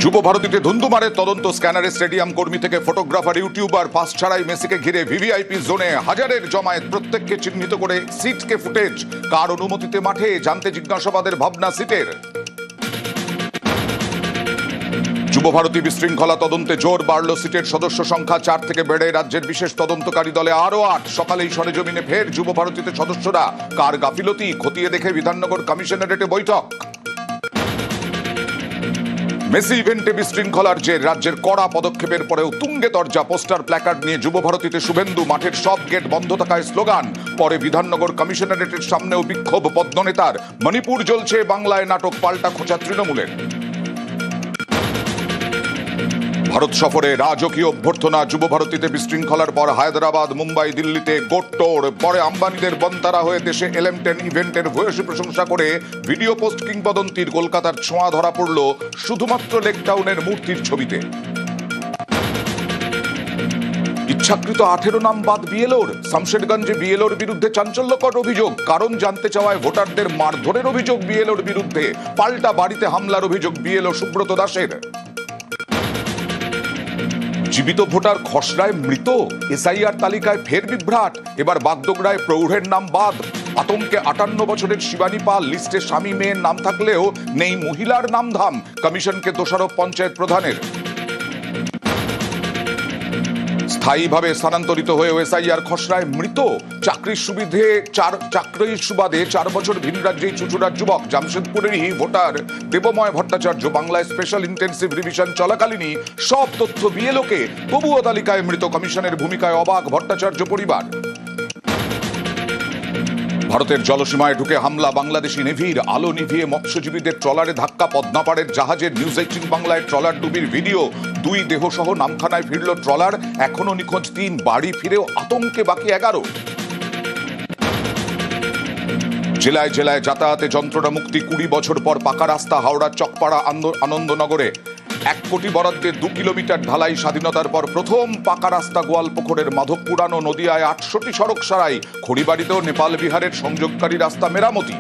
যুব ভারতীতে ধুন্ধুমারের তদন্ত স্ক্যানারে স্টেডিয়াম কর্মী থেকে ফটোগ্রাফার ইউটিউবার পাস ছাড়াই মেসিকে ঘিরে ভিভিআইপি জোনে হাজারের জমায়েত, প্রত্যেককে চিহ্নিত করে সিটকে ফুটেজ, কার অনুমতিতে মাঠে জানতে জিজ্ঞাসাবাদের ভাবনা সিটের। যুব ভারতী বিশৃঙ্খলা তদন্তে জোর বাড়ল, সিটের সদস্য সংখ্যা 4 থেকে বেড়ে রাজ্যের বিশেষ তদন্তকারী দলে আরো 8। সকালেই সরেজমিনে ফের যুব ভারতীতে সদস্যরা, কার গাফিলতি খতিয়ে দেখে বিধাননগর কমিশনারেটে বৈঠক। মেসি ইভেন্টে বিশৃঙ্খলার জের, রাজ্যের কড়া পদক্ষেপের পরেও তুঙ্গে তরজা, পোস্টার প্ল্যাকার্ড নিয়ে যুব ভারতীতে শুভেন্দু, মাঠের সব গেট বন্ধ থাকায় স্লোগান। পরে বিধাননগর কমিশনারেটের সামনেও বিক্ষোভ পদ্মনেতার। মণিপুর জ্বলছে, বাংলায় নাটক, পাল্টা খোঁচা তৃণমূলের। ভারত সফরে রাজকীয় অভ্যর্থনা, যুব ভারতীতে বিশৃঙ্খলার পর হায়দ্রাবাদ, মুম্বাই, দিল্লিতে গোট্টোর, পরে আম্বানিদের বন্তারা হয়ে দেশে এলএম10 ইভেন্টের ভূয়সী প্রশংসা করে ভিডিও পোস্ট কিংবদন্তির। কলকাতার ছোঁয়া ধরা পড়ল শুধুমাত্র লেক টাউনের মূর্তির ছবিতে। ইচ্ছাকৃত 18 নাম বাদ বিএলওর, শামশেরগঞ্জে বিএলওর বিরুদ্ধে চাঞ্চল্যকর অভিযোগ। কারণ জানতে চাওয়ায় ভোটারদের মারধরের অভিযোগ বিএলওর বিরুদ্ধে, পাল্টা বাড়িতে হামলার অভিযোগ বিএলও সুব্রত দাসের। জীবিত ভোটার খসড়ায় মৃত, এসআইআর তালিকায় ফের বিভ্রাট। এবার বাগডোগরায় প্রৌঢ়ের নাম বাদ। আতঙ্কে 58 বছরের শিবানী পাল, লিস্টে স্বামী মেয়ের নাম থাকলেও নেই মহিলার নামধাম। কমিশনকে দোষারোপ পঞ্চায়েত প্রধানের। স্থায়ীভাবে স্থানান্তরিত হয়ে এসআইআর খসড়ায় মৃত, চাকরির সুবাদে 4 বছর ভিন রাজ্যেই চুচুড়ার যুবক। জামশেদপুরেরই ভোটার দেবময় ভট্টাচার্য, বাংলায় স্পেশাল ইন্টেন্সিভ রিভিশন চলাকালীনই সব তথ্য বিএলওকে, তবুও তালিকায় মৃত। কমিশনের ভূমিকায় অবাক ভট্টাচার্য পরিবার। ভারতের জলসীমায় ঢুকে হামলা, বাংলাদেশি নেভির। আলো নিভিয়ে মৎস্যজীবীদের ট্রলারে ধাক্কা, পদ্মাপাড়ের জাহাজের। নিউজ 18 বাংলায় ট্রলার ডুবির ভিডিও। 2 দেহসহ নামখানায় ফিরল ট্রলার, এখনো নিখোঁজ 3। বাড়ি ফিরেও আতঙ্কে বাকি 11। জেলায় জেলায় যাতায়াতে যন্ত্রণা মুক্তি, 20 বছর পর পাকা রাস্তা। হাওড়ার চকপাড়া আনন্দনগরে 1 কোটি বরাদ্দে 2 কিলোমিটার ঢালাই, স্বাধীনতার পর প্রথম পাকা রাস্তা। গোয়ালপুকুরের মাধবপুরানো নদিয়ায় 800টি সড়ক সারাই। খড়িবাড়িতেও নেপাল বিহারের সংযোগকারী রাস্তা মেরামতি।